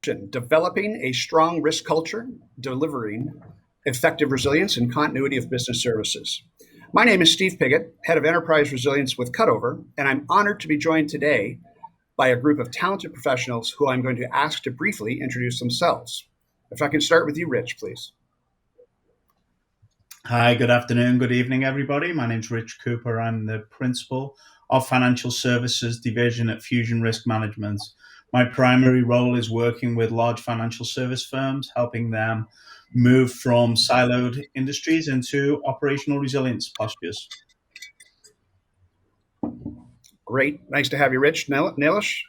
Developing a strong risk culture, delivering effective resilience and continuity of business services. My name is Steve Piggott, Head of Enterprise Resilience with Cutover, and I'm honored to be joined today by a group of talented professionals who I'm going to ask to briefly introduce themselves. If I can start with you, Rich, please. Hi, good afternoon, good evening, everybody. My name's Rich Cooper. I'm the Principal of Financial Services Division at Fusion Risk Management. My primary role is working with large financial service firms, helping them move from siloed industries into operational resilience postures. Great. Nice to have you, Rich. Nilesh?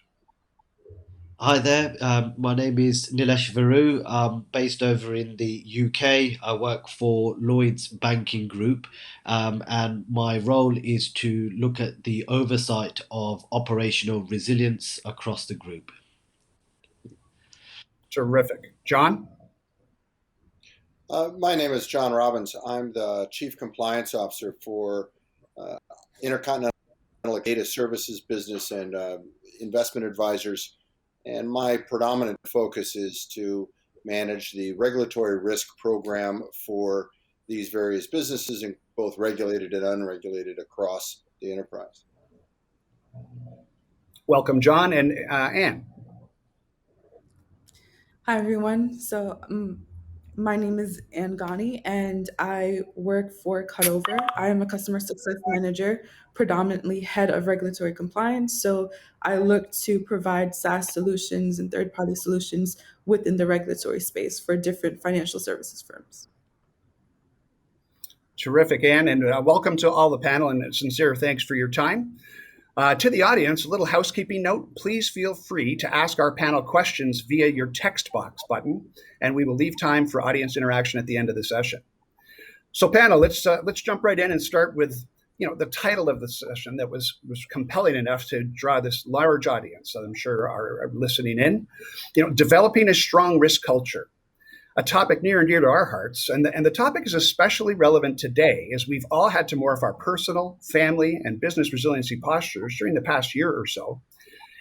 Hi there, my name is Nilesh Varu. I'm based over in the UK. I work for Lloyds Banking Group, and my role is to look at the oversight of operational resilience across the group. Terrific. John? My name is John Robbins. I'm the Chief Compliance Officer for Intercontinental Data Services Business and Investment Advisors. And my predominant focus is to manage the regulatory risk program for these various businesses, both regulated and unregulated, across the enterprise. Welcome, John. And Anne? Hi, everyone. My name is Ghanie, and I work for Cutover. I am a customer success manager, predominantly head of regulatory compliance. So I look to provide SaaS solutions and third-party solutions within the regulatory space for different financial services firms. Terrific, Anne, and welcome to all the panel, and sincere thanks for your time. To the audience, a little housekeeping note. Please feel free to ask our panel questions via your text box button, and we will leave time for audience interaction at the end of the session. So panel, let's jump right in and start with the title of the session that was compelling enough to draw this large audience that I'm sure are listening in. Developing a strong risk culture. A topic near and dear to our hearts. And the topic is especially relevant today as we've all had to morph our personal, family, and business resiliency postures during the past year or so.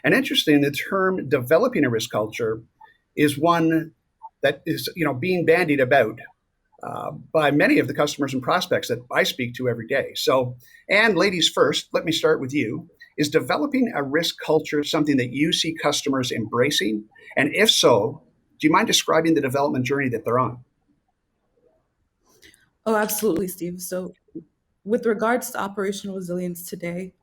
And interesting, the term developing a risk culture is one that is being bandied about by many of the customers and prospects that I speak to every day. So, Anne, ladies first, let me start with you. Is developing a risk culture something that you see customers embracing? And if so, do you mind describing the development journey that they're on? Oh, absolutely, Steve. So with regards to operational resilience today,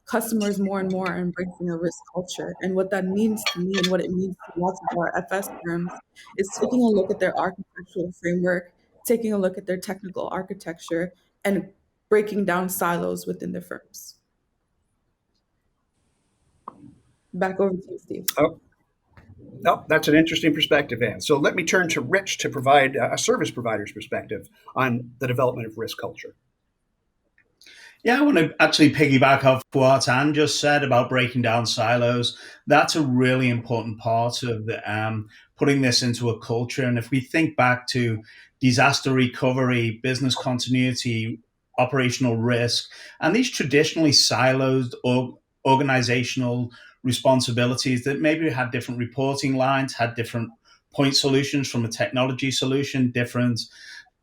customers more and more are embracing a risk culture. And what that means to me and what it means to lots of our FS firms is taking a look at their architectural framework, taking a look at their technical architecture, and breaking down silos within their firms. Back over to you, Steve. Oh. No, that's an interesting perspective, Anne. So let me turn to Rich to provide a service provider's perspective on the development of risk culture. Yeah, I want to actually piggyback off what Anne just said about breaking down silos. That's a really important part of putting this into a culture. And if we think back to disaster recovery, business continuity, operational risk, and these traditionally siloed organizational responsibilities that maybe had different reporting lines, had different point solutions from a technology solution, different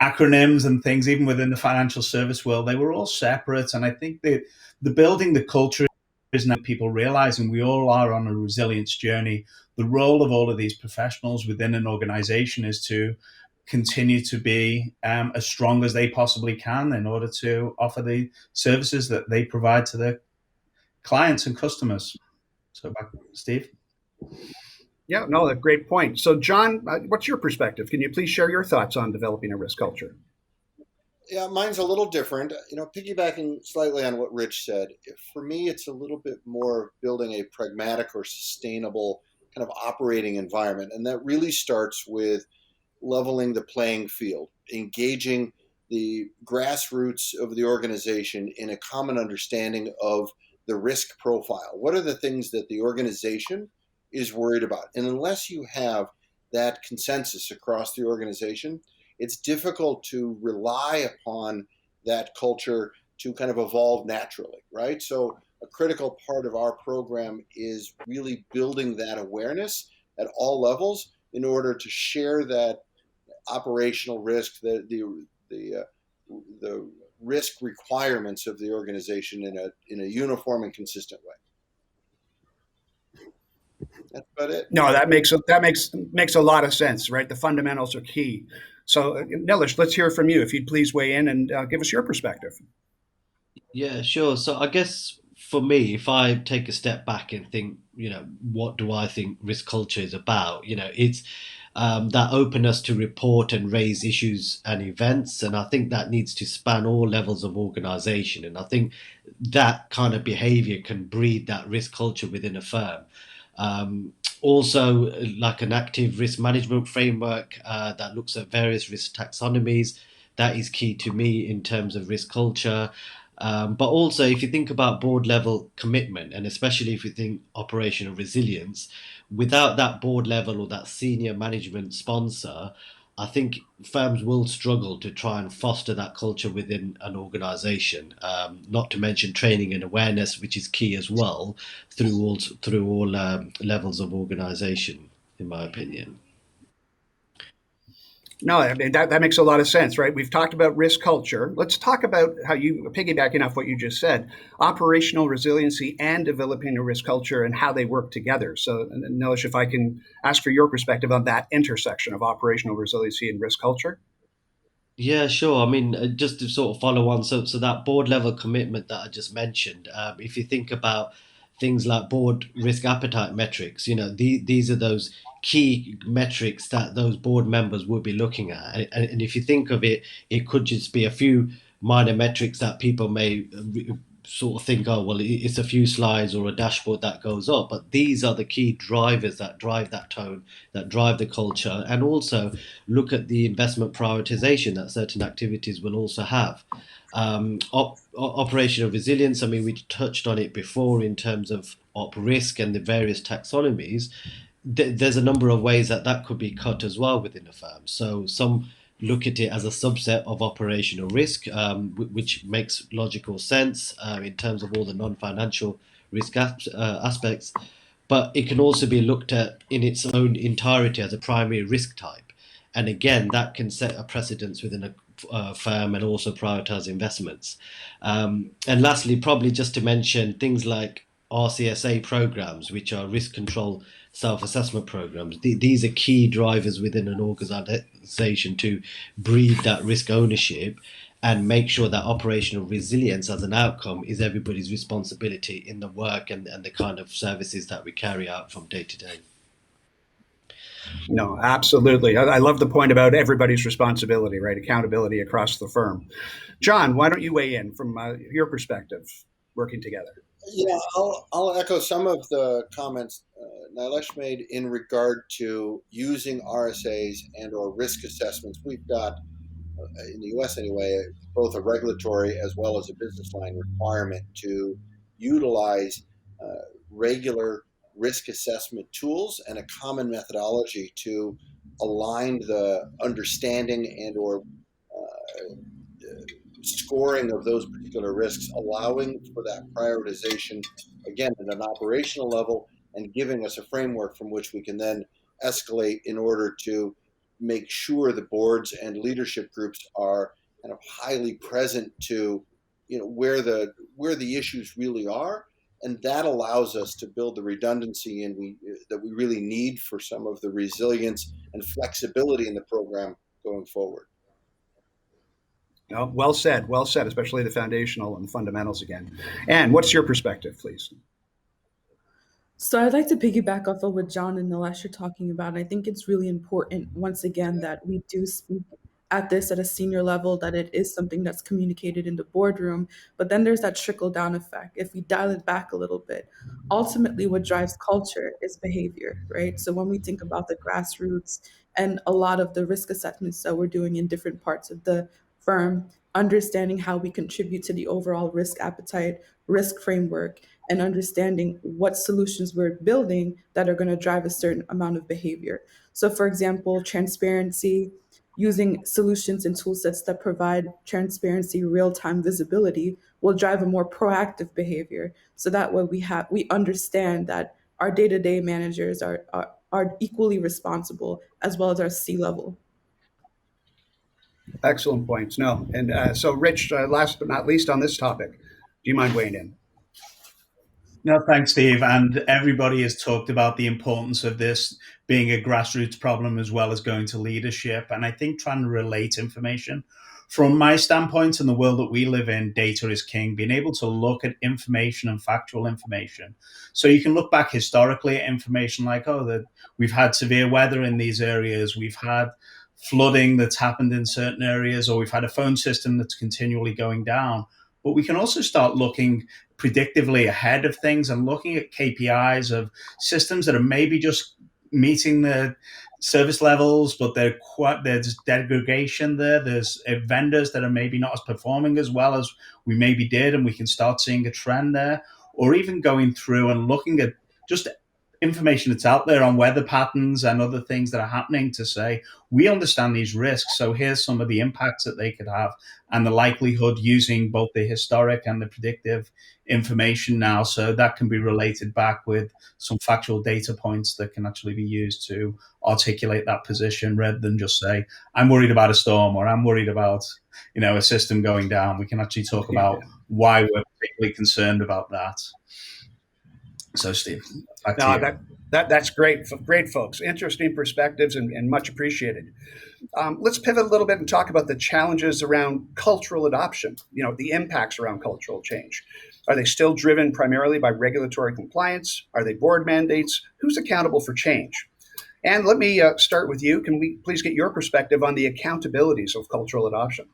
acronyms and things, even within the financial service world, they were all separate. And I think that the building the culture is now people realizing we all are on a resilience journey. The role of all of these professionals within an organization is to continue to be as strong as they possibly can in order to offer the services that they provide to their clients and customers. So back, Steve. Yeah, no, that's a great point. So John, what's your perspective? Can you please share your thoughts on developing a risk culture? Yeah, mine's a little different. Piggybacking slightly on what Rich said, for me, it's a little bit more building a pragmatic or sustainable kind of operating environment. And that really starts with leveling the playing field, engaging the grassroots of the organization in a common understanding of the risk profile. What are the things that the organization is worried about? And unless you have that consensus across the organization, it's difficult to rely upon that culture to kind of evolve naturally, right? So a critical part of our program is really building that awareness at all levels in order to share that operational risk, the risk requirements of the organization in a uniform and consistent way. That's about it. No, that makes a lot of sense, right? The fundamentals are key. So, Nilesh, let's hear from you. If you'd please weigh in and give us your perspective. Yeah, sure. So I guess for me, if I take a step back and think, what do I think risk culture is about? It's that openness to report and raise issues and events. And I think that needs to span all levels of organization. And I think that kind of behavior can breed that risk culture within a firm. Also, like an active risk management framework that looks at various risk taxonomies, that is key to me in terms of risk culture. But also, if you think about board level commitment, and especially if you think operational resilience, without that board level or that senior management sponsor, I think firms will struggle to try and foster that culture within an organization. Not to mention training and awareness, which is key as well through all levels of organization, in my opinion. No, I mean, that makes a lot of sense, right? We've talked about risk culture. Let's talk about how you, piggybacking off what you just said, operational resiliency and developing a risk culture and how they work together. So, Nilesh, if I can ask for your perspective on that intersection of operational resiliency and risk culture. Yeah, sure. I mean, just to sort of follow on, so that board level commitment that I just mentioned, if you think about things like board risk appetite metrics, these are those key metrics that those board members will be looking at. And if you think of it, it could just be a few minor metrics that people may sort of think, oh, well, it's a few slides or a dashboard that goes up. But these are the key drivers that drive that tone, that drive the culture, and also look at the investment prioritization that certain activities will also have. Operational resilience, I mean, we touched on it before in terms of op risk and the various taxonomies. There's a number of ways that could be cut as well within a firm. So some look at it as a subset of operational risk, which makes logical sense in terms of all the non-financial risk aspects. But it can also be looked at in its own entirety as a primary risk type. And again, that can set a precedence within a firm and also prioritize investments. And lastly, probably just to mention things like RCSA programs, which are risk control self-assessment programs. These are key drivers within an organization to breed that risk ownership and make sure that operational resilience as an outcome is everybody's responsibility in the work and the kind of services that we carry out from day to day. No, absolutely. I love the point about everybody's responsibility, right? Accountability across the firm. John, why don't you weigh in from your perspective, working together? Yeah, I'll echo some of the comments Nilesh made in regard to using RSAs and or risk assessments. We've got, in the US anyway, both a regulatory as well as a business line requirement to utilize regular risk assessment tools and a common methodology to align the understanding and or scoring of those particular risks, allowing for that prioritization, again, at an operational level, and giving us a framework from which we can then escalate in order to make sure the boards and leadership groups are kind of highly present to, where the issues really are, and that allows us to build the redundancy that we really need for some of the resilience and flexibility in the program going forward. No, well said, especially the foundational and the fundamentals again. And what's your perspective, please? So I'd like to piggyback off of what John and Nilesh are talking about. I think it's really important, once again, that we do speak at this at a senior level, that it is something that's communicated in the boardroom. But then there's that trickle down effect. If we dial it back a little bit, ultimately what drives culture is behavior, right? So when we think about the grassroots and a lot of the risk assessments that we're doing in different parts of the firm, understanding how we contribute to the overall risk appetite, risk framework, and understanding what solutions we're building that are going to drive a certain amount of behavior. So, for example, transparency, using solutions and tool sets that provide transparency, real-time visibility will drive a more proactive behavior. So that way we understand that our day-to-day managers, are equally responsible, as well as our C-level. Excellent points. No, and so Rich, last but not least on this topic, do you mind weighing in? No, thanks, Steve. And everybody has talked about the importance of this being a grassroots problem as well as going to leadership. And I think trying to relate information from my standpoint in the world that we live in, data is king. Being able to look at information and factual information. So you can look back historically at information like, oh, that we've had severe weather in these areas, we've had flooding that's happened in certain areas, or we've had a phone system that's continually going down. But we can also start looking predictively ahead of things and looking at KPIs of systems that are maybe just meeting the service levels, but there's degradation there. There's vendors that are maybe not as performing as well as we maybe did, and we can start seeing a trend there. Or even going through and looking at just information that's out there on weather patterns and other things that are happening to say, we understand these risks, so here's some of the impacts that they could have and the likelihood using both the historic and the predictive information now. So that can be related back with some factual data points that can actually be used to articulate that position rather than just say, I'm worried about a storm or I'm worried about, a system going down. We can actually talk about why we're particularly concerned about that. So, Steve, back to No, you. that's great, folks. Interesting perspectives and much appreciated. Let's pivot a little bit and talk about the challenges around cultural adoption. The impacts around cultural change. Are they still driven primarily by regulatory compliance? Are they board mandates? Who's accountable for change? And let me start with you. Can we please get your perspective on the accountabilities of cultural adoption?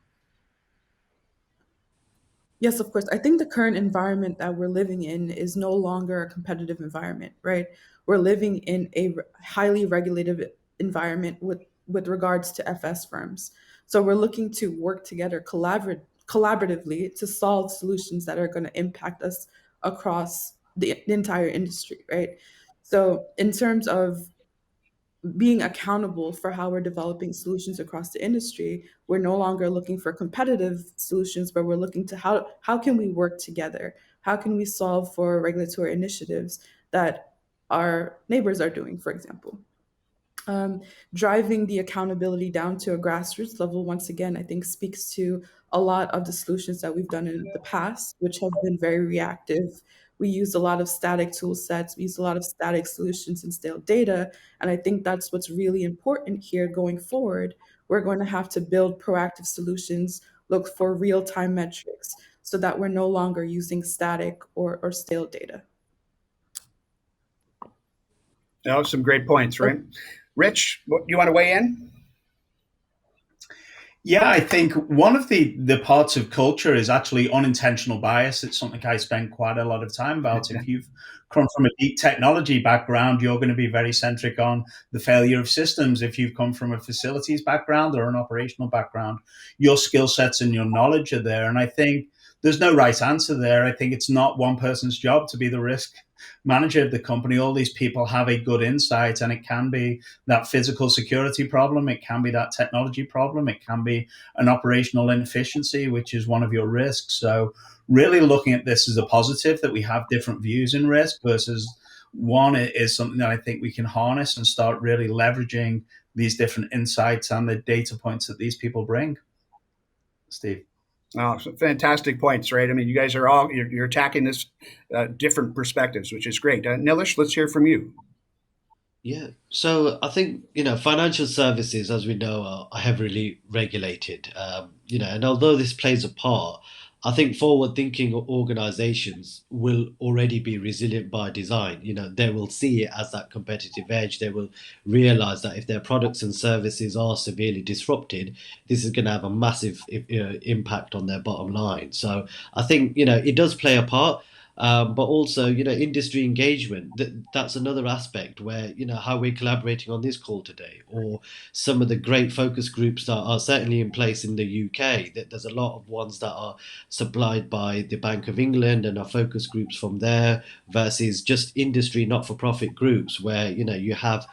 Yes, of course. I think the current environment that we're living in is no longer a competitive environment, right? We're living in a highly regulated environment with regards to FS firms. So we're looking to work together collaboratively to solve solutions that are going to impact us across the entire industry, right? So in terms of being accountable for how we're developing solutions across the industry, we're no longer looking for competitive solutions, but we're looking to how can we work together? How can we solve for regulatory initiatives that our neighbors are doing, for example? um, Driving the accountability down to a grassroots level, once again, I think speaks to a lot of the solutions that we've done in the past, which have been very reactive. We use a lot of static tool sets, we use a lot of static solutions and stale data. And I think that's what's really important here going forward. We're going to have to build proactive solutions, look for real time metrics so that we're no longer using static or stale data. Some great points, right? Rich, you want to weigh in? Yeah, I think one of the parts of culture is actually unintentional bias. It's something I spend quite a lot of time about. If you've come from a deep technology background, you're going to be very centric on the failure of systems. If you've come from a facilities background or an operational background, your skill sets and your knowledge are there. And I think there's no right answer there. I think it's not one person's job to be the risk manager of the company. All these people have a good insight, and it can be that physical security problem, it can be that technology problem, it can be an operational inefficiency, which is one of your risks. So really looking at this as a positive, that we have different views in risk versus one is something that I think we can harness and start really leveraging these different insights and the data points that these people bring. Steve. Oh, so fantastic points, right? I mean, you guys are you're attacking this different perspectives, which is great. Nilesh, let's hear from you. Yeah. So I think, financial services, as we know, are heavily regulated. And although this plays a part, I think forward-thinking organizations will already be resilient by design. They will see it as that competitive edge. They will realize that if their products and services are severely disrupted, this is going to have a massive impact on their bottom line. So I think, it does play a part. But also, industry engagement. That's another aspect where, how we're collaborating on this call today, or some of the great focus groups that are certainly in place in the UK. That there's a lot of ones that are supplied by the Bank of England and are focus groups from there, versus just industry not-for-profit groups where, you have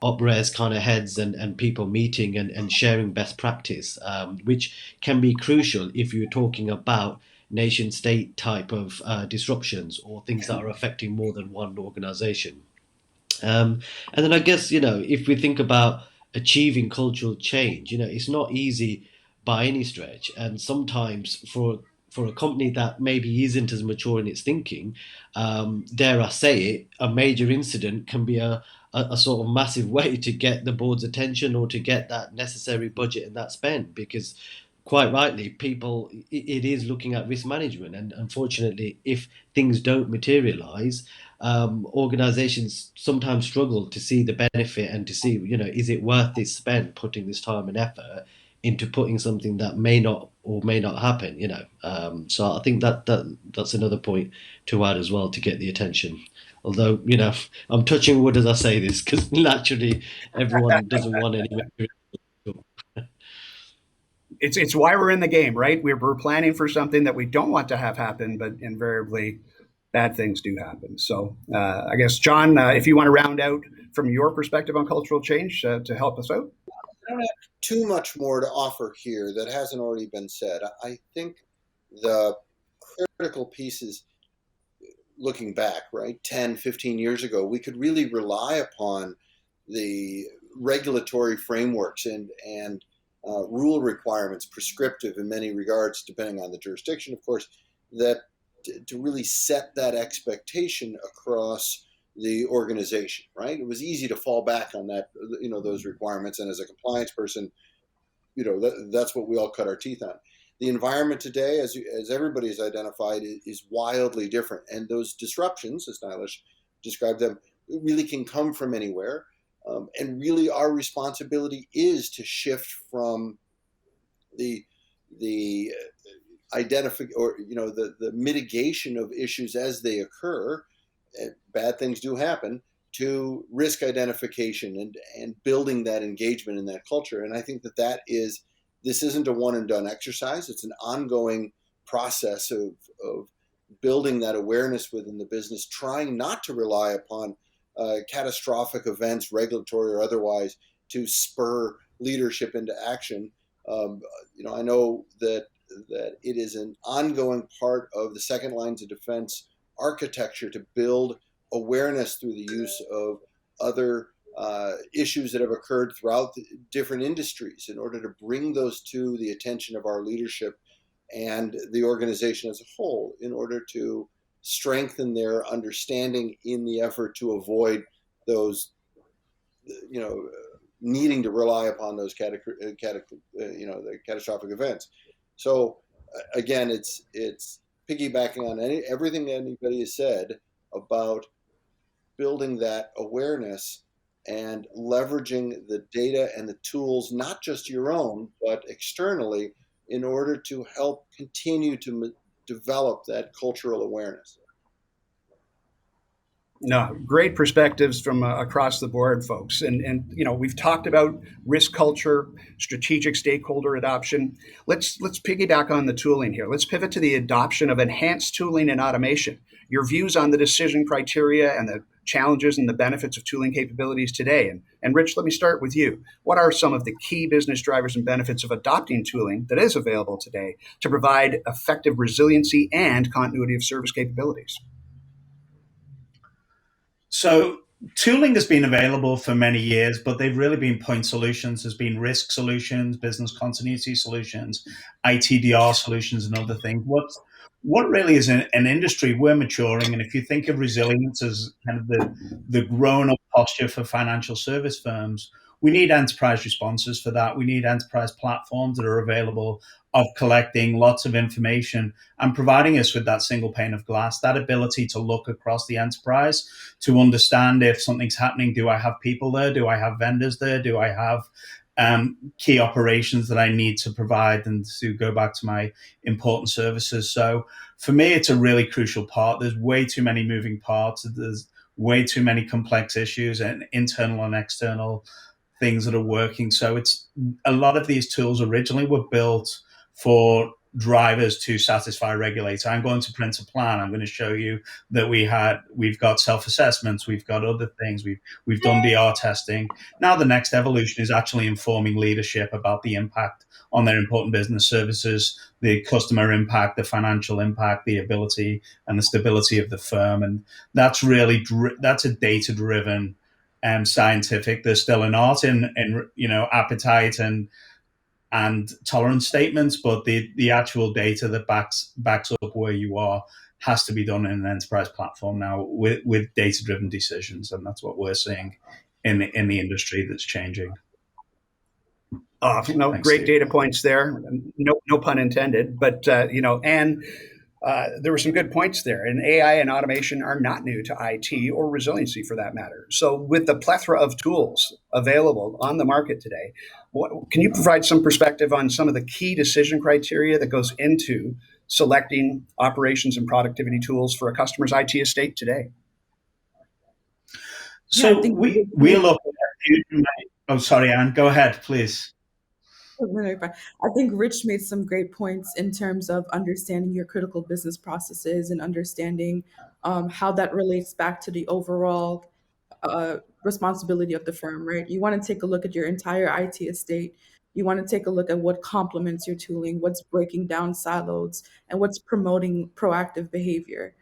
OpRes kind of heads and people meeting and sharing best practice, which can be crucial if you're talking about nation state type of disruptions or things that are affecting more than one organization. And then I guess, if we think about achieving cultural change, it's not easy by any stretch. And sometimes for a company that maybe isn't as mature in its thinking, dare I say it, a major incident can be a sort of massive way to get the board's attention or to get that necessary budget and that spend. Because quite rightly, people, it is looking at risk management. And unfortunately, if things don't materialize, organizations sometimes struggle to see the benefit and to see, is it worth this spend putting this time and effort into putting something that may not or may not happen. So I think that's another point to add as well to get the attention. Although, I'm touching wood as I say this because naturally everyone doesn't want any material. It's why we're in the game, right? We're planning for something that we don't want to have happen, but invariably bad things do happen. So I guess, John, if you want to round out from your perspective on cultural change to help us out. I don't have too much more to offer here that hasn't already been said. I think the critical pieces, looking back, right, 10, 15 years ago, we could really rely upon the regulatory frameworks and rule requirements, prescriptive in many regards, depending on the jurisdiction, of course, that to really set that expectation across the organization, right? It was easy to fall back on that, those requirements. And as a compliance person, that's what we all cut our teeth on. The environment today, as everybody's identified, is wildly different. And those disruptions, as Nilesh described them, really can come from anywhere. And really our responsibility is to shift from the identify or the mitigation of issues as they occur. Bad things do happen, to risk identification and building that engagement in that culture. And I think this isn't a one and done exercise. It's an ongoing process of building that awareness within the business, trying not to rely upon catastrophic events, regulatory or otherwise, to spur leadership into action. I know that it is an ongoing part of the second lines of defense architecture to build awareness through the use of other issues that have occurred throughout the different industries in order to bring those to the attention of our leadership and the organization as a whole, in order to strengthen their understanding in the effort to avoid those, needing to rely upon those the catastrophic events. So again, it's piggybacking on everything that anybody has said about building that awareness and leveraging the data and the tools, not just your own, but externally, in order to help continue to develop that cultural awareness. No, great perspectives from across the board, folks. And we've talked about risk culture, strategic stakeholder adoption. Let's piggyback on the tooling here. Let's pivot to the adoption of enhanced tooling and automation. Your views on the decision criteria and the challenges and the benefits of tooling capabilities today. And Rich, let me start with you. What are some of the key business drivers and benefits of adopting tooling that is available today to provide effective resiliency and continuity of service capabilities? So tooling has been available for many years, but they've really been point solutions. There's been risk solutions, business continuity solutions, ITDR solutions, and other things. What really is an industry we're maturing, and if you think of resilience as kind of the grown-up posture for financial service firms, we need enterprise responses for that. We need enterprise platforms that are available of collecting lots of information and providing us with that single pane of glass, that ability to look across the enterprise, to understand if something's happening. Do I have people there? Do I have vendors there? Do I have key operations that I need to provide, and to go back to my important services? So for me, it's a really crucial part. There's way too many moving parts. There's way too many complex issues and internal and external things that are working. So it's a lot of these tools originally were built for drivers to satisfy a regulator. I'm going to print a plan. I'm going to show you that we've got self-assessments, we've got other things, we've done DR testing. Now the next evolution is actually informing leadership about the impact on their important business services, the customer impact, the financial impact, the ability and the stability of the firm. And that's a data-driven scientific. There's still an art in appetite and tolerance statements, but the actual data that backs up where you are has to be done in an enterprise platform now with data driven decisions, and that's what we're seeing in the industry that's changing. No, Thanks, great Steve. data points there. No pun intended. But and there were some good points there. And AI and automation are not new to IT or resiliency, for that matter. So, with the plethora of tools available on the market today, can you provide some perspective on some of the key decision criteria that goes into selecting operations and productivity tools for a customer's IT estate today? So we look at. Oh, sorry, Anne. Go ahead, please. I think Rich made some great points in terms of understanding your critical business processes and understanding how that relates back to the overall responsibility of the firm, right? You want to take a look at your entire IT estate. You want to take a look at what complements your tooling, what's breaking down silos, and what's promoting proactive behavior.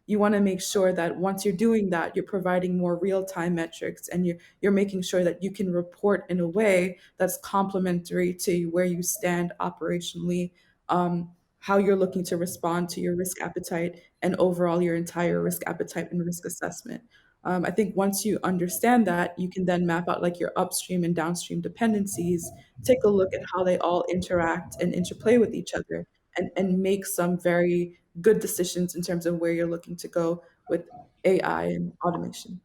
You want to make sure that once you're doing that, you're providing more real-time metrics, and you're making sure that you can report in a way that's complementary to where you stand operationally, how you're looking to respond to your risk appetite, and overall your entire risk appetite and risk assessment. I think once you understand that, you can then map out like your upstream and downstream dependencies, take a look at how they all interact and interplay with each other, and make some very good decisions in terms of where you're looking to go with AI and automation.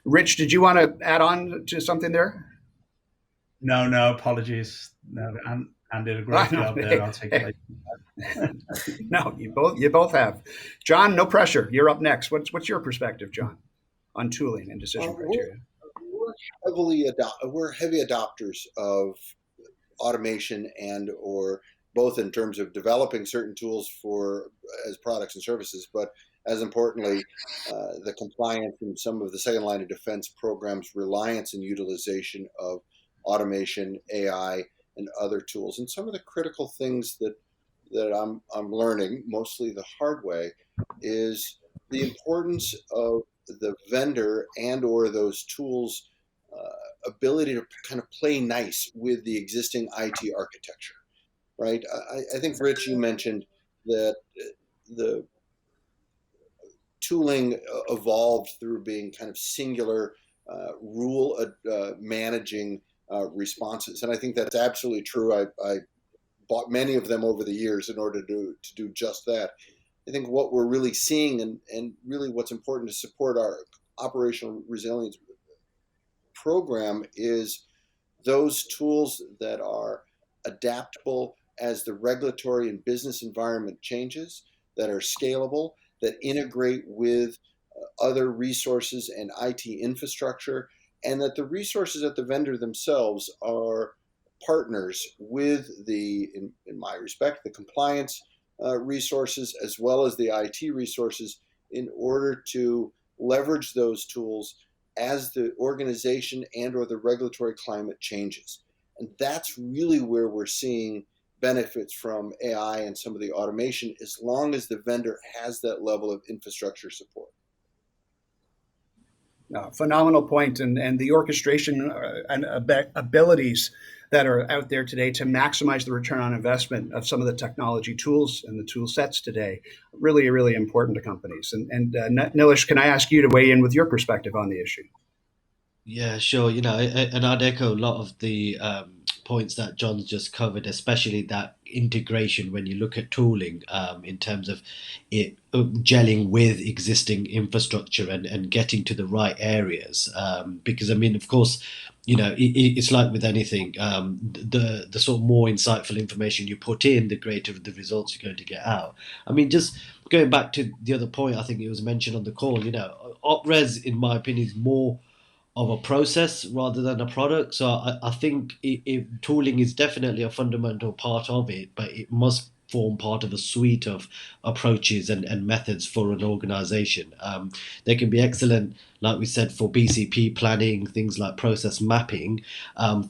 Rich, did you want to add on to something there? No, apologies. No, Anne did a great job there. I'll take it. No, you both have. John, no pressure. You're up next. What's your perspective, John, on tooling and decision criteria? We're heavy adopters of automation and or both in terms of developing certain tools as products and services, but as importantly, the compliance and some of the second line of defense programs' reliance and utilization of automation, AI, and other tools. And some of the critical things that I'm learning, mostly the hard way, is the importance of the vendor and or those tools' ability to kind of play nice with the existing IT architecture, right? I think, Rich, you mentioned that the tooling evolved through being kind of singular rule managing responses. And I think that's absolutely true. I bought many of them over the years in order to do just that. I think what we're really seeing and really what's important to support our operational resilience program is those tools that are adaptable as the regulatory and business environment changes, that are scalable, that integrate with other resources and IT infrastructure, and that the resources at the vendor themselves are partners with in my respect, the compliance resources as well as the IT resources in order to leverage those tools as the organization and or the regulatory climate changes. And that's really where we're seeing benefits from AI and some of the automation, as long as the vendor has that level of infrastructure support. Phenomenal point, and the orchestration and abilities that are out there today to maximize the return on investment of some of the technology tools and the tool sets today, really, really important to companies. And Nilesh, can I ask you to weigh in with your perspective on the issue? Yeah, sure. And I'd echo a lot of the points that John's just covered, especially that integration when you look at tooling in terms of it gelling with existing infrastructure and getting to the right areas. Because, I mean, of course, it's like with anything, the sort of more insightful information you put in, the greater the results you're going to get out. I mean, just going back to the other point, I think it was mentioned on the call, OpRes, in my opinion, is more of a process rather than a product. So I think tooling is definitely a fundamental part of it, but it must form part of a suite of approaches and methods for an organization. They can be excellent, like we said, for BCP planning, things like process mapping,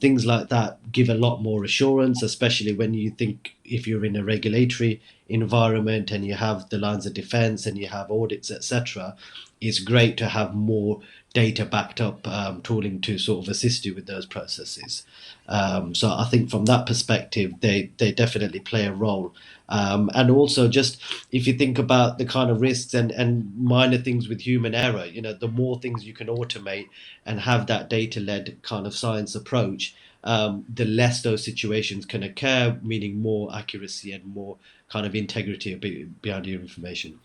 things like that give a lot more assurance, especially when you think if you're in a regulatory environment and you have the lines of defense and you have audits, etc. it's great to have more data backed up tooling to sort of assist you with those processes. So I think from that perspective, they definitely play a role. And also, just if you think about the kind of risks and minor things with human error, the more things you can automate and have that data led kind of science approach, the less those situations can occur, meaning more accuracy and more kind of integrity behind your information.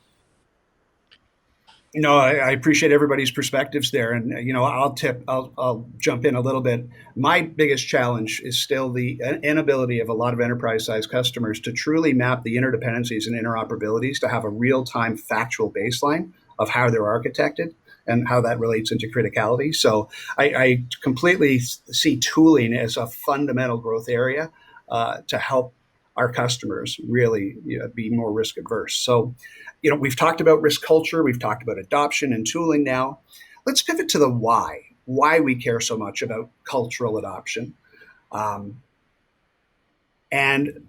No, I appreciate everybody's perspectives there, and I'll jump in a little bit. My biggest challenge is still the inability of a lot of enterprise-sized customers to truly map the interdependencies and interoperabilities to have a real-time factual baseline of how they're architected and how that relates into criticality. So I completely see tooling as a fundamental growth area to help our customers really be more risk averse. So we've talked about risk culture, we've talked about adoption and tooling now. Let's pivot to the why we care so much about cultural adoption. And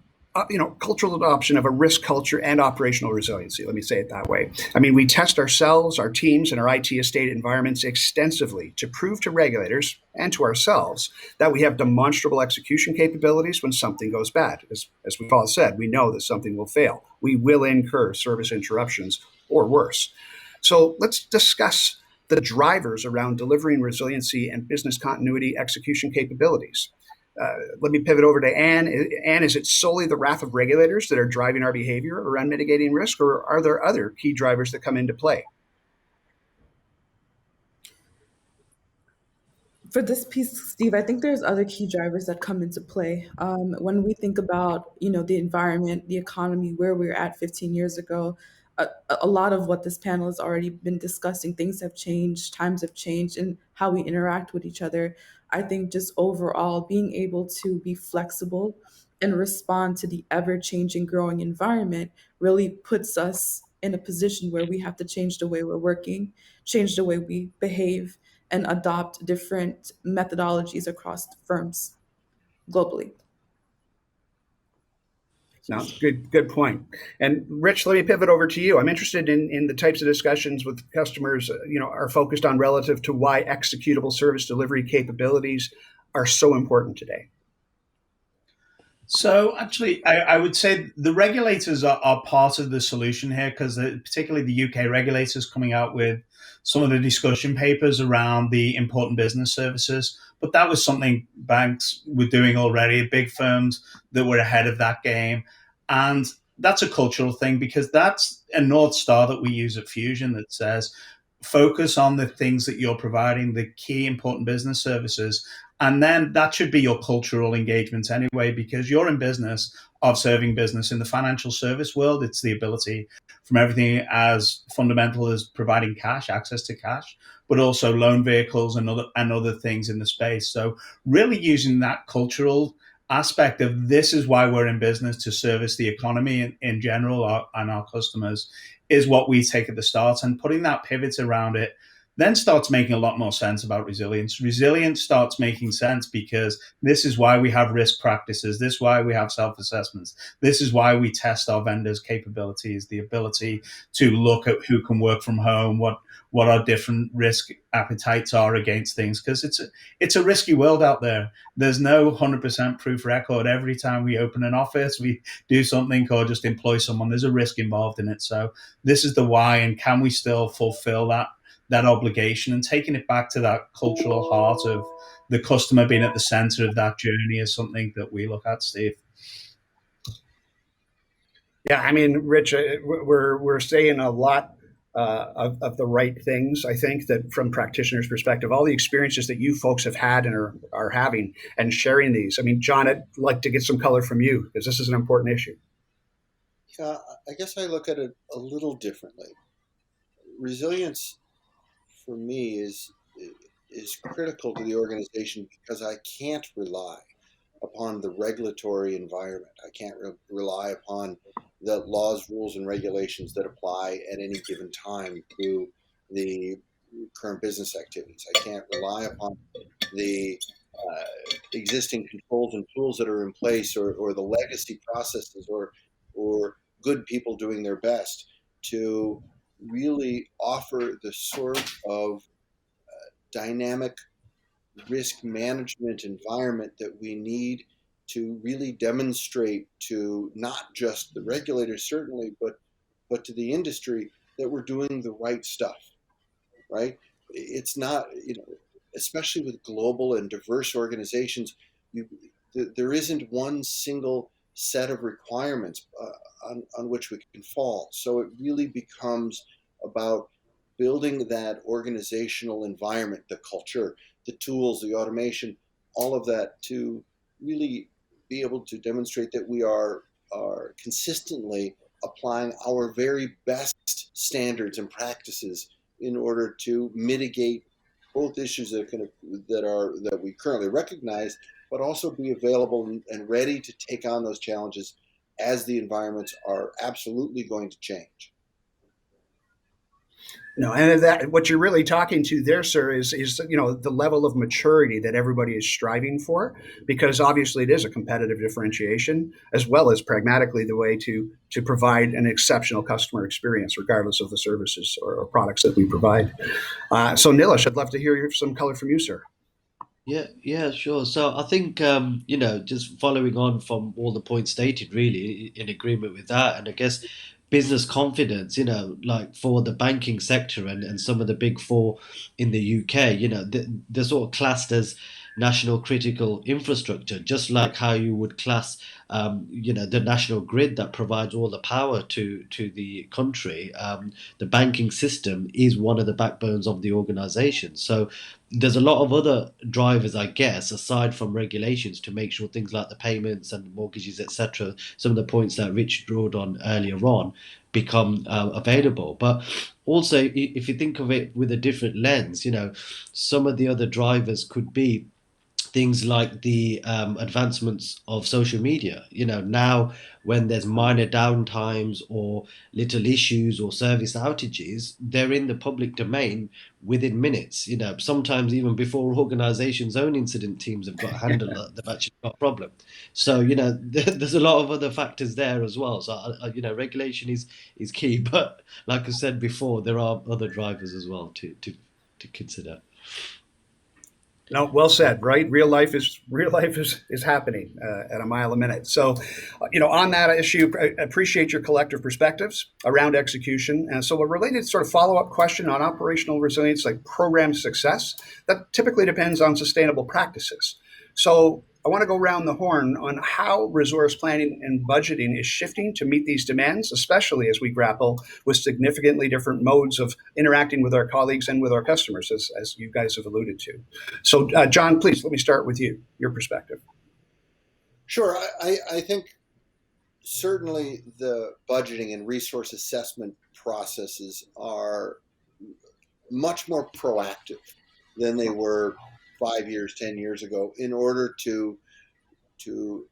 cultural adoption of a risk culture and operational resiliency. Let me say it that way. I mean, we test ourselves, our teams, and our IT estate environments extensively to prove to regulators and to ourselves that we have demonstrable execution capabilities when something goes bad. As we've all said, we know that something will fail. We will incur service interruptions or worse. So let's discuss the drivers around delivering resiliency and business continuity execution capabilities. Let me pivot over to Anne. Anne, is it solely the wrath of regulators that are driving our behavior around mitigating risk, or are there other key drivers that come into play? For this piece, Steve, I think there's other key drivers that come into play. When we think about, the environment, the economy, where we were at 15 years ago, a lot of what this panel has already been discussing, things have changed, times have changed, and how we interact with each other. I think just overall being able to be flexible and respond to the ever-changing, growing environment really puts us in a position where we have to change the way we're working, change the way we behave, and adopt different methodologies across firms globally. No, good point. And Rich, let me pivot over to you. I'm interested in the types of discussions with customers, are focused on relative to why executable service delivery capabilities are so important today. So actually, I would say the regulators are part of the solution here, because particularly the UK regulators coming out with some of the discussion papers around the important business services. But that was something banks were doing already, big firms that were ahead of that game. And that's a cultural thing, because that's a North Star that we use at Fusion that says, focus on the things that you're providing, the key important business services. And then that should be your cultural engagement anyway, because you're in business of serving business. In the financial service world, it's the ability from everything as fundamental as providing cash, access to cash, but also loan vehicles and other things in the space. So really using that cultural aspect of this is why we're in business, to service the economy in general and our customers, is what we take at the start, and putting that pivot around it then starts making a lot more sense about resilience. Resilience starts making sense because this is why we have risk practices. This is why we have self-assessments. This is why we test our vendors' capabilities, the ability to look at who can work from home, what our different risk appetites are against things, because it's a risky world out there. There's no 100% proof record. Every time we open an office, we do something or just employ someone, there's a risk involved in it. So this is the why, and can we still fulfill that obligation, and taking it back to that cultural heart of the customer being at the center of that journey is something that we look at, Steve. Yeah, I mean, Rich, we're saying a lot of the right things. I think that from practitioners' perspective, all the experiences that you folks have had and are having and sharing these. I mean, John, I'd like to get some color from you, because this is an important issue. Yeah, I guess I look at it a little differently. Resilience for me is critical to the organization, because I can't rely upon the regulatory environment. I can't rely upon the laws, rules, and regulations that apply at any given time to the current business activities. I can't rely upon the existing controls and tools that are in place, or the legacy processes, or good people doing their best to really offer the sort of dynamic risk management environment that we need to really demonstrate to not just the regulators, certainly, but to the industry that we're doing the right stuff, right? It's not, especially with global and diverse organizations, you, there isn't one single set of requirements on which we can fall. So it really becomes about building that organizational environment, the culture, the tools, the automation, all of that to really be able to demonstrate that we are consistently applying our very best standards and practices in order to mitigate both issues that we currently recognize, but also be available and ready to take on those challenges as the environments are absolutely going to change. No, and that what you're really talking to there, sir, is the level of maturity that everybody is striving for, because obviously it is a competitive differentiation as well as pragmatically the way to provide an exceptional customer experience, regardless of the services or products that we provide. So, Nilesh, I'd love to hear some color from you, sir. Yeah, sure. So I think just following on from all the points stated, really in agreement with that, and I guess business confidence, like for the banking sector and some of the big four in the UK, they're sort of classed as national critical infrastructure, just like how you would class, the national grid that provides all the power to the country. The banking system is one of the backbones of the organisation. So there's a lot of other drivers, I guess, aside from regulations to make sure things like the payments and mortgages, etc., some of the points that Rich drawed on earlier on, become available. But also, if you think of it with a different lens, some of the other drivers could be things like the advancements of social media. Now when there's minor downtimes or little issues or service outages, they're in the public domain within minutes. Sometimes even before organizations' own incident teams have got a handle that they've actually got a problem. So there's a lot of other factors there as well. So regulation is key, but like I said before, there are other drivers as well to consider. No, well said. Right, real life is happening at a mile a minute. So, on that issue, I appreciate your collective perspectives around execution. And so, a related sort of follow-up question on operational resilience, like program success, that typically depends on sustainable practices. So, I want to go around the horn on how resource planning and budgeting is shifting to meet these demands, especially as we grapple with significantly different modes of interacting with our colleagues and with our customers, as you guys have alluded to. So, John, please let me start with you, your perspective. Sure. I think certainly the budgeting and resource assessment processes are much more proactive than they were 5 years, 10 years ago, in order to do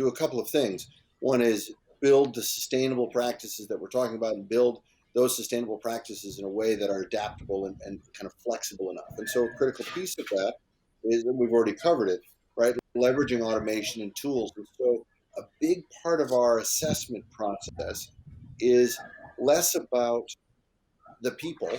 a couple of things. One is build the sustainable practices that we're talking about, and build those sustainable practices in a way that are adaptable and kind of flexible enough. And so a critical piece of that is, and we've already covered it, right? Leveraging automation and tools. And so a big part of our assessment process is less about the people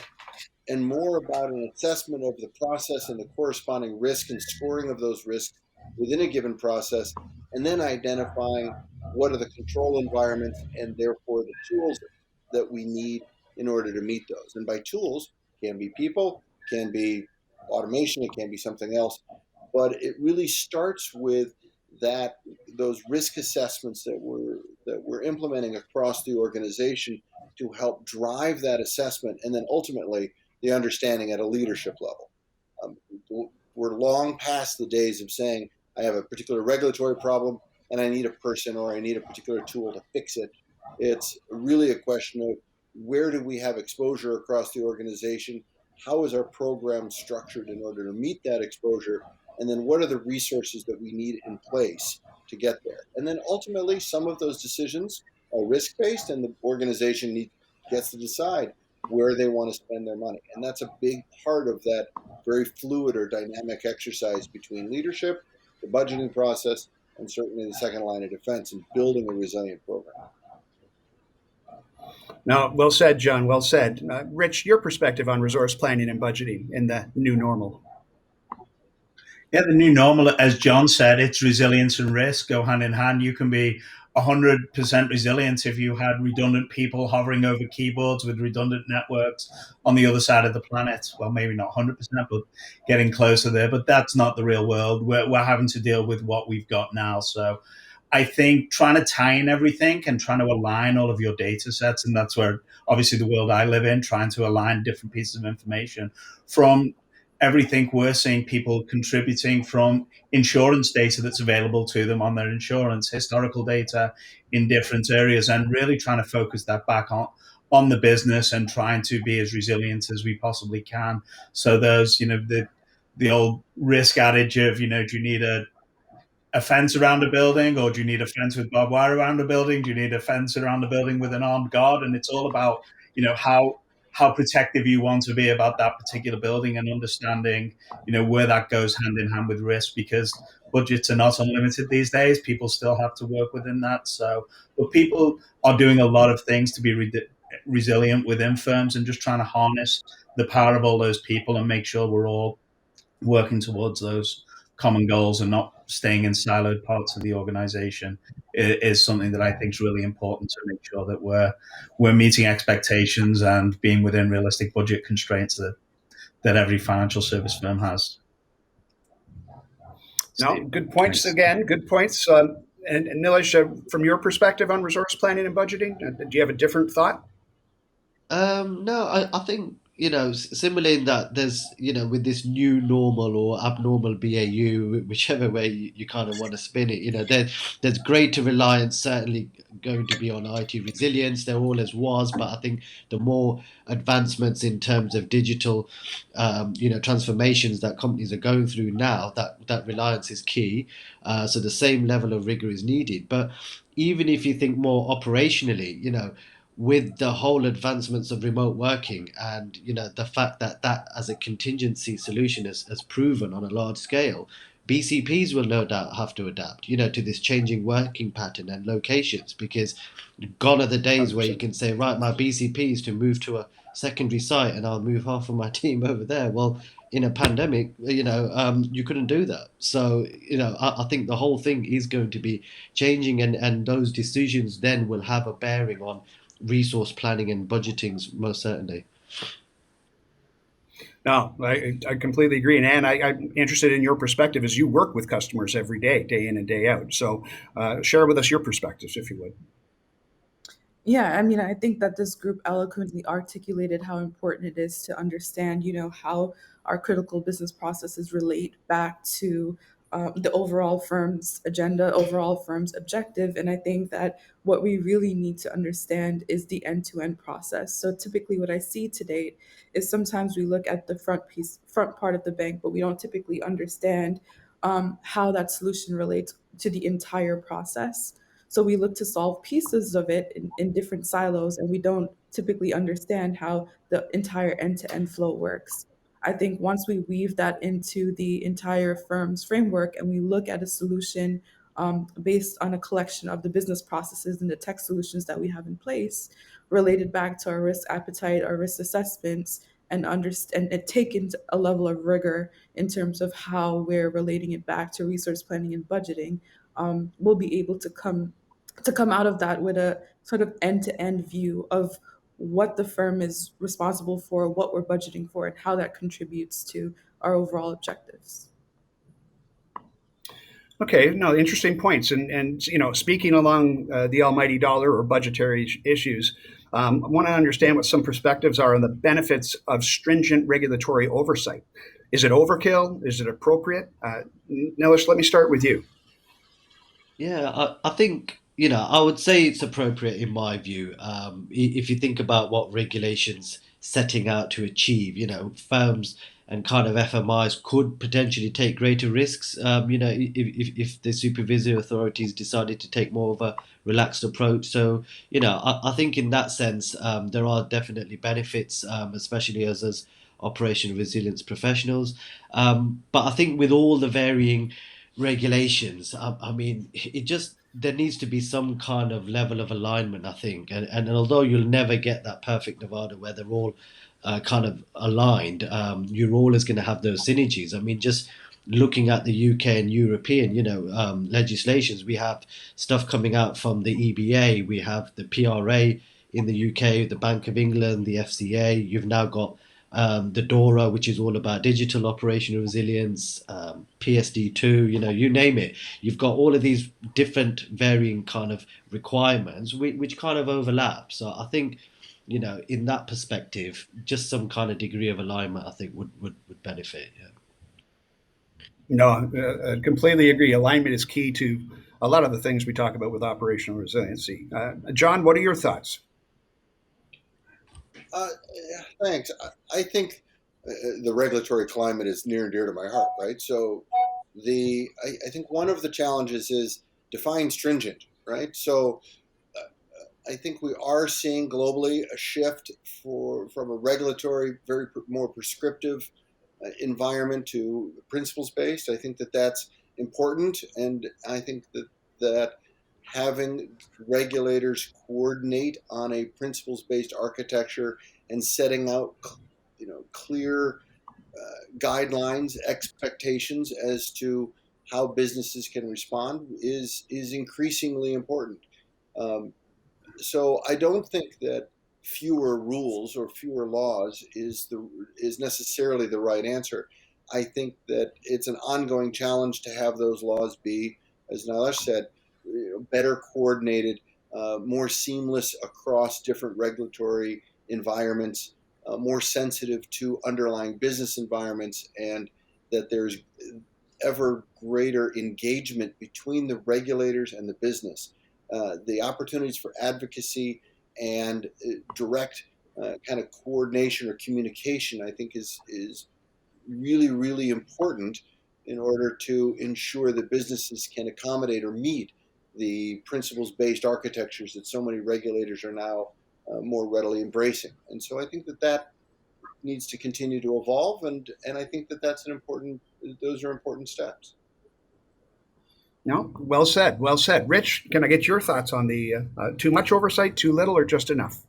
and more about an assessment of the process and the corresponding risk and scoring of those risks within a given process, and then identifying what are the control environments and therefore the tools that we need in order to meet those. And by tools, can be people, can be automation, it can be something else, but it really starts with those risk assessments that we're implementing across the organization to help drive that assessment, and then ultimately the understanding at a leadership level. We're long past the days of saying, I have a particular regulatory problem and I need a person or I need a particular tool to fix it. It's really a question of, where do we have exposure across the organization? How is our program structured in order to meet that exposure? And then what are the resources that we need in place to get there? And then ultimately, some of those decisions are risk-based, and the organization gets to decide where they want to spend their money. And that's a big part of that very fluid or dynamic exercise between leadership, the budgeting process, and certainly the second line of defense in building a resilient program. No, well said, John. Well said. Rich, your perspective on resource planning and budgeting in the new normal. Yeah, the new normal, as John said, it's resilience and risk go hand in hand. You can be 100% resilient if you had redundant people hovering over keyboards with redundant networks on the other side of the planet. Well, maybe not 100%, but getting closer there. But that's not the real world. We're having to deal with what we've got now. So I think trying to tie in everything and trying to align all of your data sets, and that's where obviously the world I live in, trying to align different pieces of information from everything we're seeing people contributing from insurance data that's available to them on their insurance, historical data in different areas, and really trying to focus that back on the business and trying to be as resilient as we possibly can. So there's, the old risk adage of, do you need a fence around a building, or do you need a fence with barbed wire around a building? Do you need a fence around the building with an armed guard? And it's all about, how protective you want to be about that particular building, and understanding, where that goes hand in hand with risk, because budgets are not unlimited these days. People still have to work within that. So, but people are doing a lot of things to be resilient within firms, and just trying to harness the power of all those people and make sure we're all working towards those common goals and not staying in siloed parts of the organization is something that I think is really important, to make sure that we're meeting expectations and being within realistic budget constraints that every financial service firm has. No, good points. Thanks. Again, good points. And Nilesh, from your perspective on resource planning and budgeting, do you have a different thought? No, I think, similar in that there's, with this new normal or abnormal BAU, whichever way you kind of want to spin it, there's greater reliance certainly going to be on IT resilience. There always was, but I think the more advancements in terms of digital, transformations that companies are going through now, that reliance is key. So the same level of rigor is needed. But even if you think more operationally, with the whole advancements of remote working, and the fact that as a contingency solution has proven on a large scale, BCPs will no doubt have to adapt to this changing working pattern and locations, because gone are the days where you can say, right, my BCP is to move to a secondary site and I'll move half of my team over there. Well, in a pandemic, you couldn't do that. So, I think the whole thing is going to be changing, and those decisions then will have a bearing on resource planning and budgeting, most certainly. No, I completely agree. And Anne, I'm interested in your perspective as you work with customers every day, day in and day out. So share with us your perspectives, if you would. Yeah, I mean, I think that this group eloquently articulated how important it is to understand, how our critical business processes relate back to the overall firm's agenda, overall firm's objective. And I think that what we really need to understand is the end-to-end process. So typically what I see today is sometimes we look at the front part of the bank, but we don't typically understand how that solution relates to the entire process. So we look to solve pieces of it in different silos, and we don't typically understand how the entire end-to-end flow works. I think once we weave that into the entire firm's framework and we look at a solution based on a collection of the business processes and the tech solutions that we have in place, related back to our risk appetite, our risk assessments, and understand and take into a level of rigor in terms of how we're relating it back to resource planning and budgeting, we'll be able to come out of that with a sort of end-to-end view of what the firm is responsible for, what we're budgeting for, and how that contributes to our overall objectives. Okay, no, interesting points. And speaking along the almighty dollar or budgetary issues, I want to understand what some perspectives are on the benefits of stringent regulatory oversight. Is it overkill? Is it appropriate? Nilesh, let me start with you. Yeah, I think, I would say it's appropriate in my view. If you think about what regulations setting out to achieve, firms and kind of FMIs could potentially take greater risks, if the supervisory authorities decided to take more of a relaxed approach. So, I think in that sense, there are definitely benefits, especially as operational resilience professionals. But I think with all the varying regulations. I mean, it just there needs to be some kind of level of alignment, I think. And although you'll never get that perfect Nevada where they're all kind of aligned, you're always going to have those synergies. I mean, just looking at the UK and European, legislations, we have stuff coming out from the EBA, we have the PRA in the UK, the Bank of England, the FCA. You've now got the DORA, which is all about digital operational resilience, PSD2, you name it. You've got all of these different varying kind of requirements, which kind of overlap. So I think, in that perspective, just some kind of degree of alignment, I think would benefit. Yeah. No, I completely agree. Alignment is key to a lot of the things we talk about with operational resiliency. John, what are your thoughts? Yeah, thanks. I think the regulatory climate is near and dear to my heart, right? So I think one of the challenges is define stringent, right? So I think we are seeing globally a shift from a regulatory, very more prescriptive environment to principles based. I think that that's important, and I think that having regulators coordinate on a principles based architecture and setting out, clear guidelines, expectations as to how businesses can respond is increasingly important. Um, so I don't think that fewer rules or fewer laws is necessarily the right answer. I think that it's an ongoing challenge to have those laws be, as Nilesh said, better coordinated, more seamless across different regulatory environments, more sensitive to underlying business environments, and that there's ever greater engagement between the regulators and the business. The opportunities for advocacy and direct kind of coordination or communication, I think, is really, really important in order to ensure that businesses can accommodate or meet the principles-based architectures that so many regulators are now more readily embracing. And so I think that needs to continue to evolve, and I think that those are important steps. No, well said. Well said. Rich, can I get your thoughts on the too much oversight, too little, or just enough?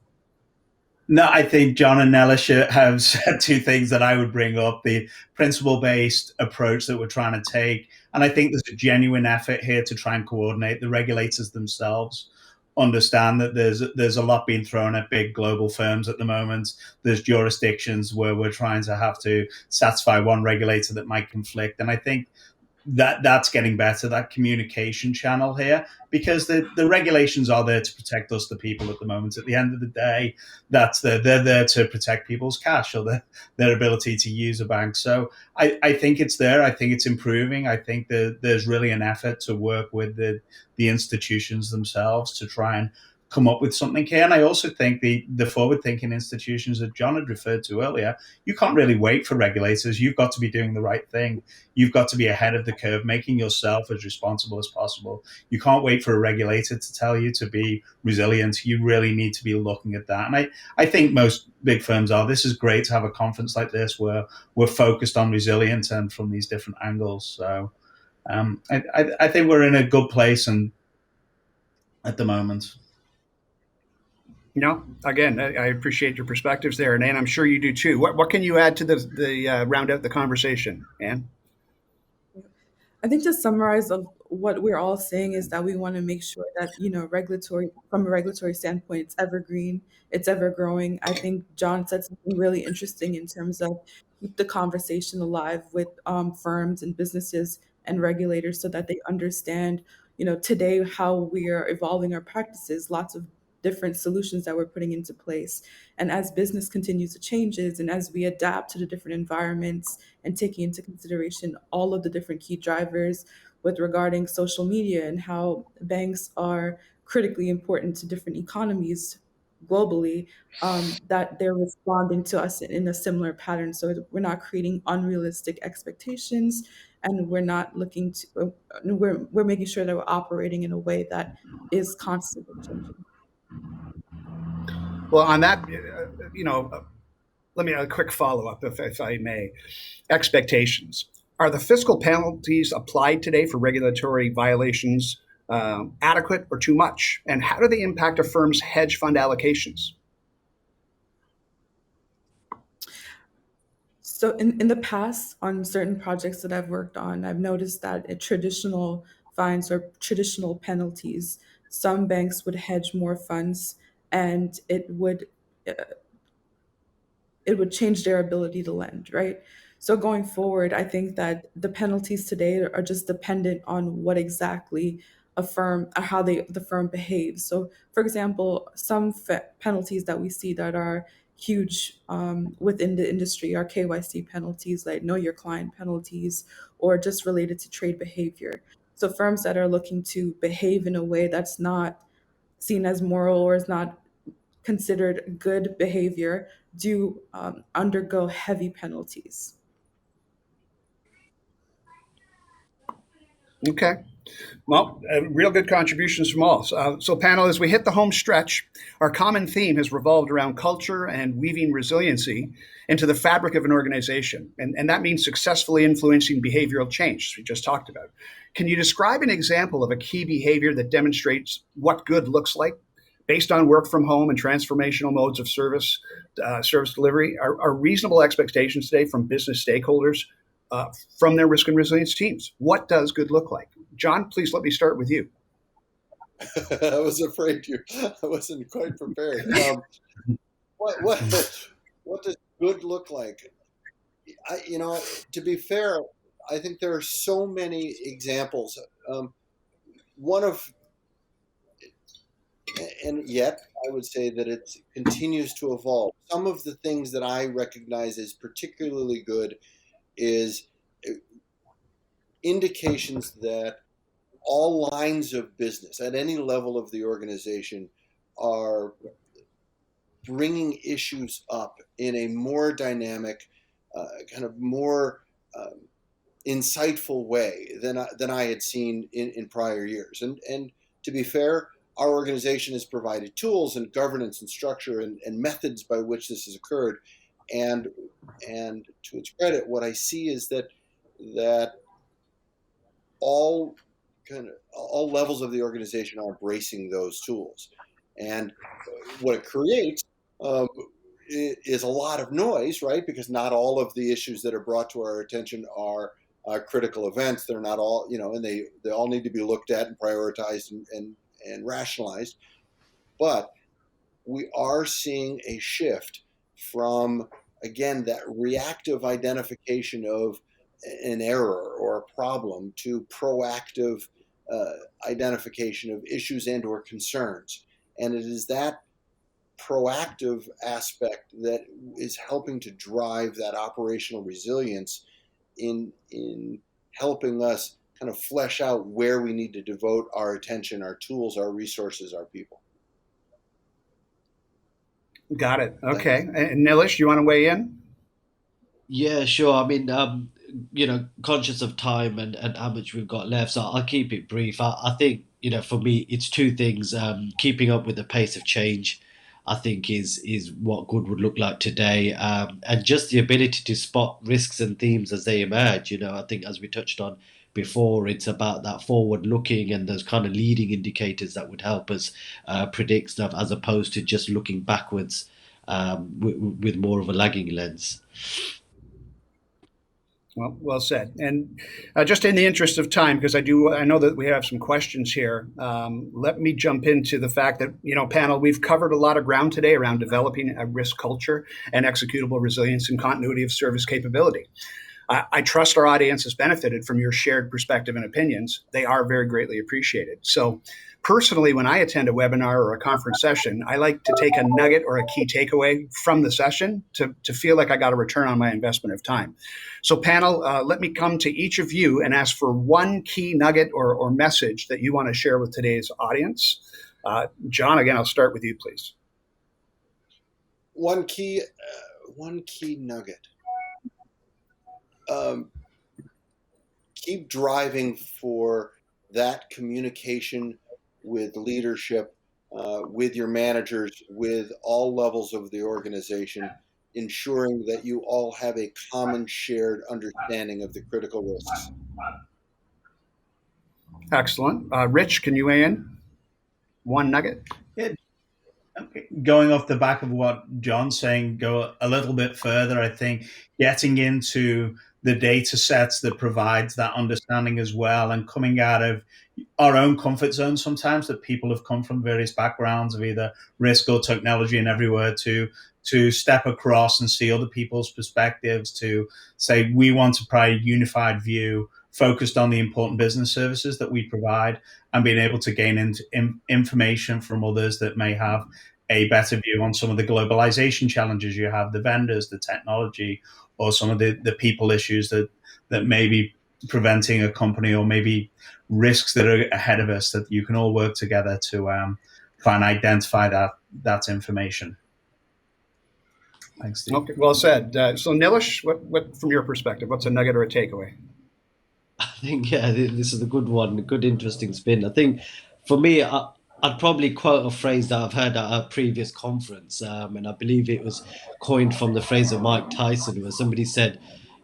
No, I think John and Nilesh have said two things that I would bring up: the principle-based approach that we're trying to take, and I think there's a genuine effort here to try and coordinate. The regulators themselves understand that there's a lot being thrown at big global firms at the moment. There's jurisdictions where we're trying to have to satisfy one regulator that might conflict, and I think that's getting better, that communication channel here, because the regulations are there to protect us, the people, at the moment. At the end of the day, they're there to protect people's cash or their ability to use a bank. So I think it's there. I think it's improving. I think that there's really an effort to work with the institutions themselves to try and come up with something here. And I also think the forward-thinking institutions that John had referred to earlier, you can't really wait for regulators. You've got to be doing the right thing. You've got to be ahead of the curve, making yourself as responsible as possible. You can't wait for a regulator to tell you to be resilient. You really need to be looking at that. And I think most big firms are. This is great to have a conference like this where we're focused on resilience and from these different angles. So I think we're in a good place and at the moment. Again, I appreciate your perspectives there, and Anne, I'm sure you do too. What can you add to the round out the conversation, Anne? I think to summarize of what we're all saying is that we want to make sure that, from a regulatory standpoint, it's evergreen, it's ever growing. I think John said something really interesting in terms of keep the conversation alive with firms and businesses and regulators so that they understand, today how we are evolving our practices, lots of different solutions that we're putting into place. And as business continues to changes and as we adapt to the different environments and taking into consideration all of the different key drivers with regarding social media and how banks are critically important to different economies globally, that they're responding to us in a similar pattern. So we're not creating unrealistic expectations, and we're not looking to, we're making sure that we're operating in a way that is constantly changing. Well, on that, let me a quick follow up, if I may. Expectations. Are the fiscal penalties applied today for regulatory violations adequate or too much? And how do they impact a firm's hedge fund allocations? So in the past, on certain projects that I've worked on, I've noticed that at traditional fines or traditional penalties, some banks would hedge more funds, and uh, it would change their ability to lend, right? So going forward, I think that the penalties today are just dependent on what exactly a firm, or how the firm behaves. So, for example, some penalties that we see that are huge within the industry are KYC penalties, like know your client penalties, or just related to trade behavior. So firms that are looking to behave in a way that's not seen as moral or is not considered good behavior do undergo heavy penalties. Okay. Well, real good contributions from all. So, panel, as we hit the home stretch, our common theme has revolved around culture and weaving resiliency into the fabric of an organization. And that means successfully influencing behavioral change, as we just talked about. Can you describe an example of a key behavior that demonstrates what good looks like based on work from home and transformational modes of service delivery? Are reasonable expectations today from business stakeholders from their risk and resilience teams? What does good look like? John, please let me start with you. I was afraid I wasn't quite prepared. What does good look like? To be fair, I think there are so many examples. One of, and yet I would say that it continues to evolve. Some of the things that I recognize as particularly good is indications that all lines of business at any level of the organization are bringing issues up in a more dynamic, kind of more insightful way than I had seen in prior years. And to be fair, our organization has provided tools and governance and structure and methods by which this has occurred. And to its credit, what I see is that all all levels of the organization are embracing those tools, and what it creates is a lot of noise, right? Because not all of the issues that are brought to our attention are critical events. They're not all, and they all need to be looked at and prioritized and rationalized. But we are seeing a shift from, again, that reactive identification of an error or a problem to proactive identification of issues and or concerns. And it is that proactive aspect that is helping to drive that operational resilience in helping us kind of flesh out where we need to devote our attention, our tools, our resources, our people. Got it. Okay. And Nilesh, you want to weigh in? Yeah, sure. I mean, conscious of time and how much we've got left, so I'll keep it brief. I think, for me, it's two things. Keeping up with the pace of change, I think, is what good would look like today, and just the ability to spot risks and themes as they emerge. I think, as we touched on before, it's about that forward looking and those kind of leading indicators that would help us predict stuff, as opposed to just looking backwards with more of a lagging lens. Well said. And just in the interest of time, because I know that we have some questions here. Let me jump into the fact that, panel, we've covered a lot of ground today around developing a risk culture and executable resilience and continuity of service capability. I trust our audience has benefited from your shared perspective and opinions. They are very greatly appreciated. So personally, when I attend a webinar or a conference session, I like to take a nugget or a key takeaway from the session to feel like I got a return on my investment of time. So panel, let me come to each of you and ask for one key nugget or message that you want to share with today's audience. John, again, I'll start with you, please. One key nugget. Keep driving for that communication with leadership, with your managers, with all levels of the organization, ensuring that you all have a common shared understanding of the critical risks. Excellent. Rich, can you weigh in? One nugget? Yeah, going off the back of what John's saying, go a little bit further. I think getting into the data sets that provides that understanding as well, and coming out of our own comfort zone sometimes, that people have come from various backgrounds of either risk or technology and everywhere, to step across and see other people's perspectives, to say we want to provide a unified view focused on the important business services that we provide, and being able to gain information from others that may have a better view on some of the globalization challenges you have, the vendors, the technology, or some of the people issues that may be preventing a company, or maybe risks that are ahead of us, that you can all work together to try and identify that information. Thanks, Steve. Okay, well said. So, Nilesh, what from your perspective, what's a nugget or a takeaway? I think, yeah, this is a good one, a good, interesting spin. I think for me, I'd probably quote a phrase that I've heard at a previous conference, and I believe it was coined from the phrase of Mike Tyson, where somebody said,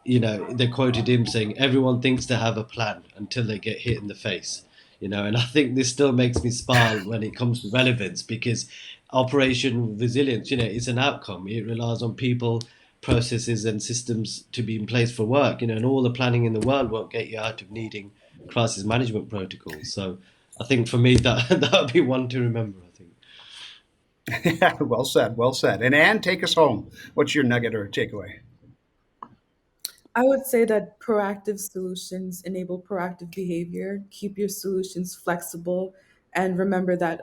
they quoted him saying, "Everyone thinks they have a plan until they get hit in the face." And I think this still makes me smile when it comes to relevance, because operation resilience, it's an outcome. It relies on people, processes, and systems to be in place for work, and all the planning in the world won't get you out of needing crisis management protocols. So I think for me, that would be one to remember, I think. Yeah, well said, well said. And Anne, take us home. What's your nugget or takeaway? I would say that proactive solutions enable proactive behavior. Keep your solutions flexible, and remember that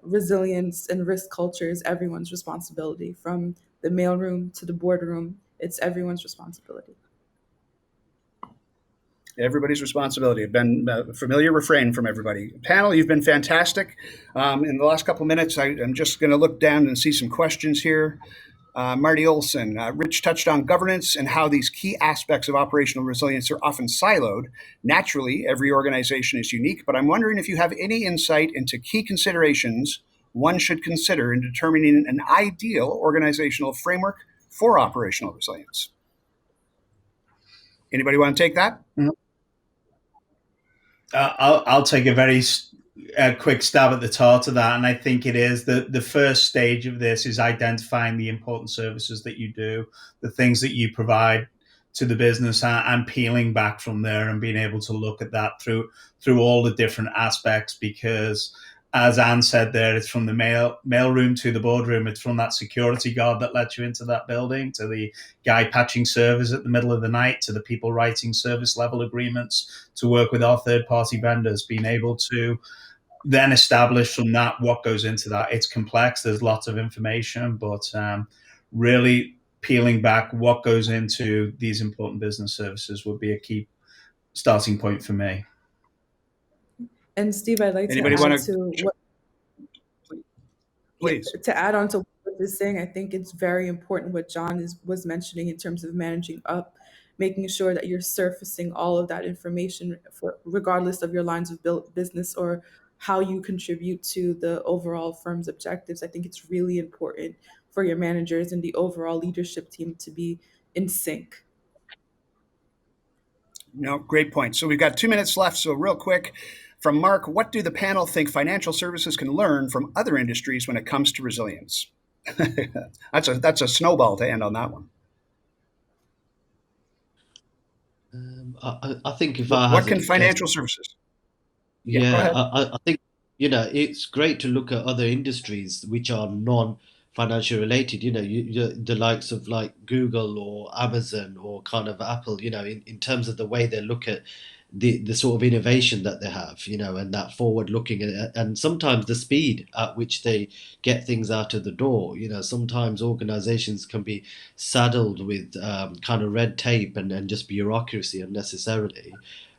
resilience and risk culture is everyone's responsibility, from the mailroom to the boardroom. It's everyone's responsibility. Everybody's responsibility. It's been a familiar refrain from everybody. Panel, you've been fantastic. In the last couple of minutes, I'm just going to look down and see some questions here. Marty Olson, Rich touched on governance and how these key aspects of operational resilience are often siloed. Naturally, every organization is unique, but I'm wondering if you have any insight into key considerations one should consider in determining an ideal organizational framework for operational resilience. Anybody want to take that? I'll take a very quick stab at the start of that, and I think it is the first stage of this is identifying the important services that you do, the things that you provide to the business, and peeling back from there and being able to look at that through all the different aspects. Because, as Anne said there, it's from the mail room to the boardroom. It's from that security guard that lets you into that building, to the guy patching servers at the middle of the night, to the people writing service level agreements to work with our third party vendors, being able to then establish from that what goes into that. It's complex. There's lots of information, but really peeling back what goes into these important business services would be a key starting point for me. And Steve, I'd like Anybody to add want to what Please. to add on to what Rich is saying. I think it's very important what John was mentioning in terms of managing up, making sure that you're surfacing all of that information regardless of your lines of business or how you contribute to the overall firm's objectives. I think it's really important for your managers and the overall leadership team to be in sync. No, great point. So we've got 2 minutes left. So real quick, from Mark, what do the panel think financial services can learn from other industries when it comes to resilience? That's a snowball to end on that one. I think if I what can financial services? Yeah, I think it's great to look at other industries which are non-financial related. The likes of like Google or Amazon or kind of Apple. In terms of the way they look at the sort of innovation that they have. And that forward looking, and sometimes the speed at which they get things out of the door. Sometimes organizations can be saddled with kind of red tape and just bureaucracy unnecessarily,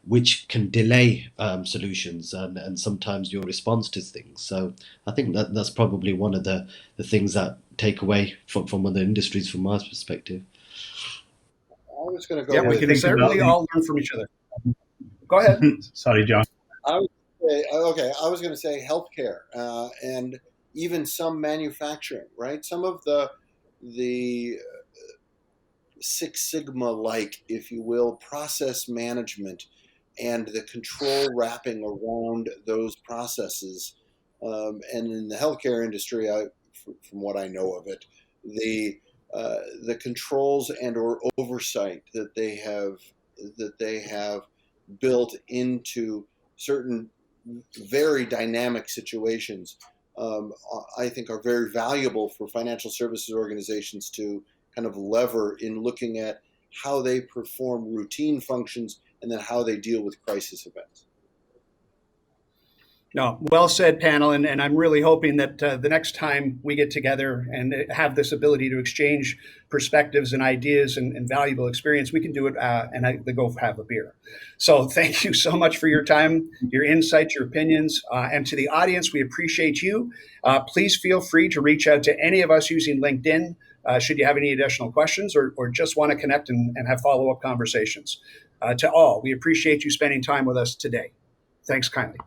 which can delay solutions and sometimes your response to things. So I think that's probably one of the things that take away from other industries from my perspective. I was going to go. Yeah, we can certainly all learn from each other. Go ahead. Sorry, John. I was going to say healthcare and even some manufacturing, right? Some of the Six Sigma like, if you will, process management and the control wrapping around those processes. And in the healthcare industry, from what I know of it, the controls and or oversight that they have built into certain very dynamic situations, I think are very valuable for financial services organizations to kind of lever in looking at how they perform routine functions and then how they deal with crisis events. No, well said, panel. And I'm really hoping that the next time we get together and have this ability to exchange perspectives and ideas and valuable experience, we can do it and go have a beer. So thank you so much for your time, your insights, your opinions. And to the audience, we appreciate you. Please feel free to reach out to any of us using LinkedIn should you have any additional questions or just want to connect and have follow-up conversations. To all, we appreciate you spending time with us today. Thanks kindly.